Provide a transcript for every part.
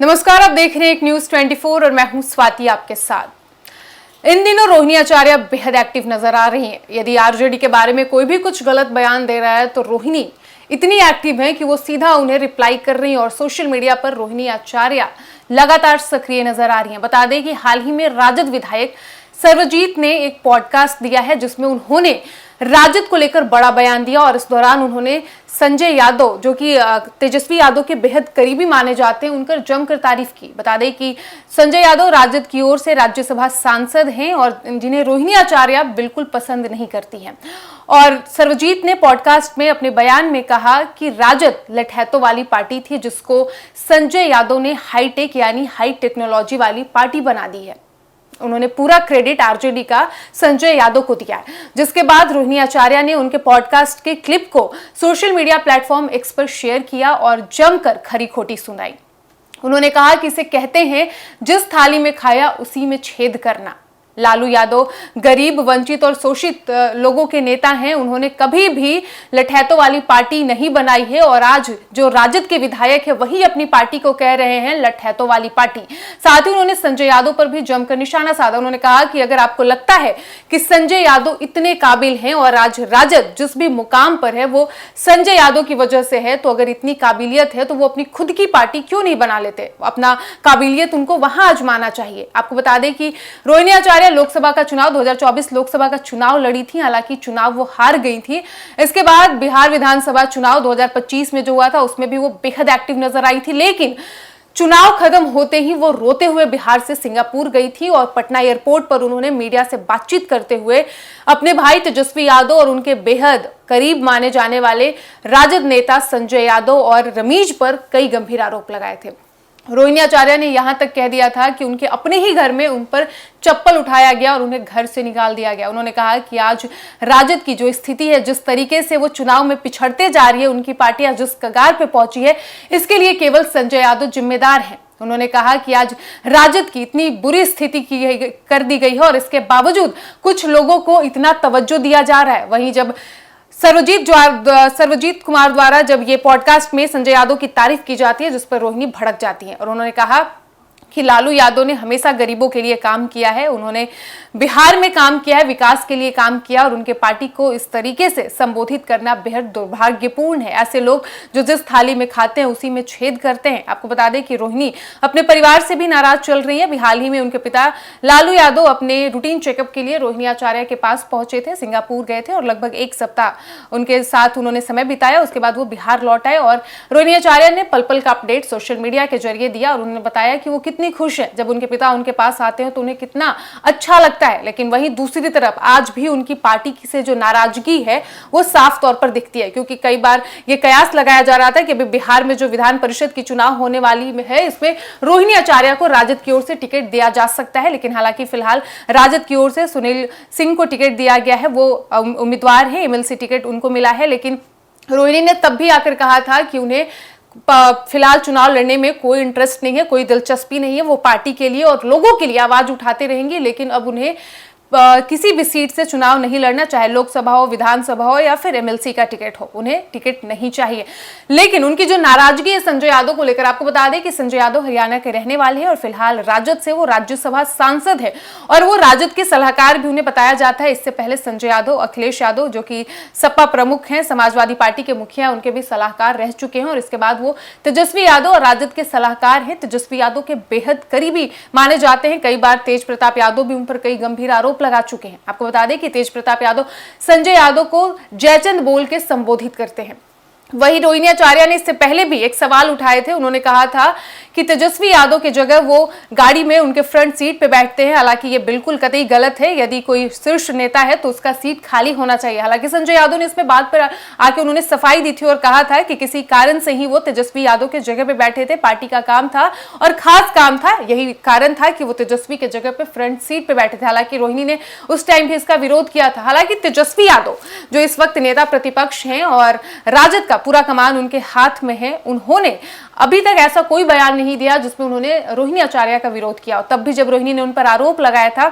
नमस्कार, आप देख रहे हैं एक न्यूज 24 और मैं हूं स्वाति आपके साथ। इन दिनों रोहिणी आचार्य बेहद एक्टिव नजर आ रही हैं। यदि आरजेडी के बारे में कोई भी कुछ गलत बयान दे रहा है तो रोहिणी इतनी एक्टिव है कि वो सीधा उन्हें रिप्लाई कर रही हैं और सोशल मीडिया पर रोहिणी आचार्य लगातार सक्रिय नजर आ रही हैं। बता दें कि हाल ही में राजद विधायक सर्वजीत ने एक पॉडकास्ट दिया है जिसमें उन्होंने राजद को लेकर बड़ा बयान दिया और इस दौरान उन्होंने संजय यादव, जो कि तेजस्वी यादव के बेहद करीबी माने जाते हैं, उनकर जमकर तारीफ की। बता दें कि संजय यादव राजद की ओर से राज्यसभा सांसद हैं और जिन्हें रोहिणी आचार्य बिल्कुल पसंद नहीं करती हैं। और सर्वजीत ने पॉडकास्ट में अपने बयान में कहा कि राजद लठैतों वाली पार्टी थी जिसको संजय यादव ने हाईटेक यानी हाई टेक्नोलॉजी वाली पार्टी बना दी है। उन्होंने पूरा क्रेडिट आरजेडी का संजय यादव को दिया है, जिसके बाद रोहिणी आचार्य ने उनके पॉडकास्ट के क्लिप को सोशल मीडिया प्लेटफॉर्म एक्स पर शेयर किया और जमकर खरी खोटी सुनाई। उन्होंने कहा कि इसे कहते हैं जिस थाली में खाया उसी में छेद करना। लालू यादव गरीब, वंचित और शोषित लोगों के नेता हैं। उन्होंने कभी भी लठैतों वाली पार्टी नहीं बनाई है और आज जो राजद के विधायक है वही अपनी पार्टी को कह रहे हैं लठैतों वाली पार्टी। साथ ही उन्होंने संजय यादव पर भी जमकर निशाना साधा। उन्होंने कहा कि अगर आपको लगता है कि संजय यादव इतने काबिल हैं और आज राजद जिस भी मुकाम पर है वो संजय यादव की वजह से है, तो अगर इतनी काबिलियत है तो वो अपनी खुद की पार्टी क्यों नहीं बना लेते? अपना काबिलियत उनको वहां आजमाना चाहिए। आपको बता दें कि रोहिणी आचार्य लोकसभा का चुनाव 2024 लोकसभा का चुनाव लड़ी थी, हालांकि चुनाव वो हार गई थी। इसके बाद बिहार विधानसभा चुनाव 2025 में जो हुआ था उसमें भी वो बेहद एक्टिव नजर आई थी, लेकिन चुनाव खत्म होते ही वो रोते हुए बिहार से सिंगापुर गई थी और पटना एयरपोर्ट पर उन्होंने मीडिया से बातचीत करते हुए अपने भाई तेजस्वी यादव और उनके बेहद करीब माने जाने वाले राजद नेता संजय यादव और रमीज पर कई गंभीर आरोप लगाए थे। रोहिणी आचार्य ने यहां तक कह दिया था कि उनके अपने ही घर में उन पर चप्पल उठाया गया और उन्हें घर से निकाल दिया गया। उन्होंने कहा कि आज राजद की जो स्थिति है, जिस तरीके से वो चुनाव में पिछड़ते जा रही है, उनकी पार्टी आज जिस कगार पे पहुंची है, इसके लिए केवल संजय यादव जिम्मेदार हैं। उन्होंने कहा कि आज राजद की इतनी बुरी स्थिति कर दी गई है और इसके बावजूद कुछ लोगों को इतना तवज्जो दिया जा रहा है। वहीं जब सर्वजीत कुमार द्वारा जब ये पॉडकास्ट में संजय यादव की तारीफ की जाती है, जिस पर रोहिणी भड़क जाती है और उन्होंने कहा कि लालू यादव ने हमेशा गरीबों के लिए काम किया है, उन्होंने बिहार में काम किया है, विकास के लिए काम किया और उनके पार्टी को इस तरीके से संबोधित करना बेहद दुर्भाग्यपूर्ण है। ऐसे लोग जो जिस थाली में खाते हैं उसी में छेद करते हैं। आपको बता दें कि रोहिणी अपने परिवार से भी नाराज चल रही है। अभी हाल ही में उनके पिता लालू यादव अपने रूटीन चेकअप के लिए रोहिणी आचार्य के पास पहुंचे थे, सिंगापुर गए थे और लगभग एक सप्ताह उनके साथ उन्होंने समय बिताया। उसके बाद वो बिहार लौट आए और रोहिणी आचार्य ने पल पल का अपडेट सोशल मीडिया के जरिए दिया और उन्होंने बताया कि वो कितनी खुश है जब उनके पिता उनके पास आते हैं तो उन्हें कितना अच्छा लगता है। लेकिन वहीं दूसरी तरफ आज भी उनकी पार्टी से जो नाराजगी है वो साफ तौर पर दिखती है, क्योंकि कई बार ये कयास लगाया जा रहा था कि अभी बिहार में जो विधान परिषद की चुनाव होने वाली है इसमें रोहिणी आचार्य को राजद की ओर से टिकट दिया जा सकता है। लेकिन हालांकि फिलहाल राजद की ओर से सुनील सिंह को टिकट दिया गया है, वो उम्मीदवार है, एमएलसी टिकट उनको मिला है। लेकिन रोहिणी ने तब भी आकर कहा था कि उन्हें फिलहाल चुनाव लड़ने में कोई इंटरेस्ट नहीं है, कोई दिलचस्पी नहीं है। वो पार्टी के लिए और लोगों के लिए आवाज उठाते रहेंगे, लेकिन अब उन्हें किसी भी सीट से चुनाव नहीं लड़ना, चाहे लोकसभा हो, विधानसभा हो या फिर एमएलसी का टिकट हो, उन्हें टिकट नहीं चाहिए। लेकिन उनकी जो नाराजगी है संजय यादव को लेकर, आपको बता दें कि संजय यादव हरियाणा के रहने वाले हैं और फिलहाल राजद से वो राज्यसभा सांसद है और वो राजद के सलाहकार भी उन्हें बताया जाता है। इससे पहले संजय यादव अखिलेश यादव जो कि सपा प्रमुख हैं, समाजवादी पार्टी के मुखिया, उनके भी सलाहकार रह चुके हैं और इसके बाद वो तेजस्वी यादव और राजद के सलाहकार हैं। तेजस्वी यादव के बेहद करीबी माने जाते हैं। कई बार तेज प्रताप यादव भी उन पर कई गंभीर आरोप लगा चुके हैं। आपको बता दें कि तेज प्रताप यादव संजय यादव को जयचंद बोल के संबोधित करते हैं। वही रोहिणी आचार्य ने इससे पहले भी एक सवाल उठाए थे। उन्होंने कहा था कि तेजस्वी यादव की जगह वो गाड़ी में उनके फ्रंट सीट पे बैठते हैं। हालांकि ये बिल्कुल कतई गलत है। यदि कोई शीर्ष नेता है तो उसका सीट खाली होना चाहिए। हालांकि संजय यादव ने इसमें बात पर आके उन्होंने सफाई दी थी और कहा था कि किसी कारण से ही वो तेजस्वी यादव के जगह पे बैठे थे, पार्टी का काम था और खास काम था, यही कारण था कि वो तेजस्वी के जगह पे फ्रंट सीट पे बैठे थे। हालांकि रोहिणी ने उस टाइम भी इसका विरोध किया था। हालांकि तेजस्वी यादव जो इस वक्त नेता प्रतिपक्ष हैं और राजद का पूरा कमान उनके हाथ में है, उन्होंने अभी तक ऐसा कोई बयान नहीं दिया जिसमें उन्होंने रोहिणी आचार्य का विरोध किया। तब भी जब रोहिणी ने उन पर आरोप लगाया था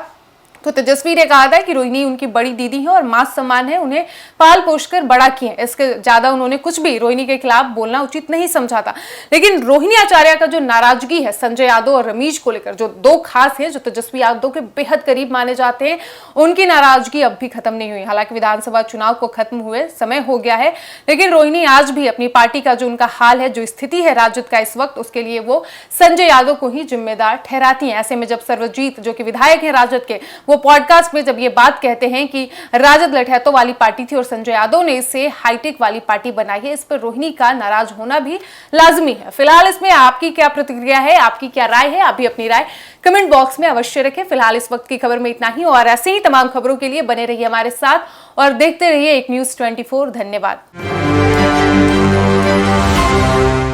तो तेजस्वी ने कहा था कि रोहिणी उनकी बड़ी दीदी है और मां सम्मान है, उन्हें पाल पोष कर बड़ा किए, इसके ज्यादा उन्होंने कुछ भी रोहिणी के खिलाफ बोलना उचित नहीं समझा था। लेकिन रोहिणी आचार्य का जो नाराजगी है संजय यादव और रमीज को लेकर, जो दो खास हैं जो तेजस्वी यादव के बेहद करीब माने जाते हैं, उनकी नाराजगी अब भी खत्म नहीं हुई। हालांकि विधानसभा चुनाव को खत्म हुए समय हो गया है, लेकिन रोहिणी आज भी अपनी पार्टी का जो उनका हाल है, जो स्थिति है राजद का इस वक्त, उसके लिए वो संजय यादव को ही जिम्मेदार ठहराती हैं। ऐसे में जब सर्वजीत जो कि विधायक है राजद के, वो पॉडकास्ट में जब ये बात कहते हैं कि राजद लठैतों वाली पार्टी थी और संजय यादव ने इसे हाईटेक वाली पार्टी बनाई है, इस पर रोहिणी का नाराज होना भी लाजमी है। फिलहाल इसमें आपकी क्या प्रतिक्रिया है, आपकी क्या राय है? आप भी अपनी राय कमेंट बॉक्स में अवश्य रखें। फिलहाल इस वक्त की खबर में इतना ही, और ऐसे ही तमाम खबरों के लिए बने रहिए हमारे साथ और देखते रहिए एक न्यूज़ 24। धन्यवाद।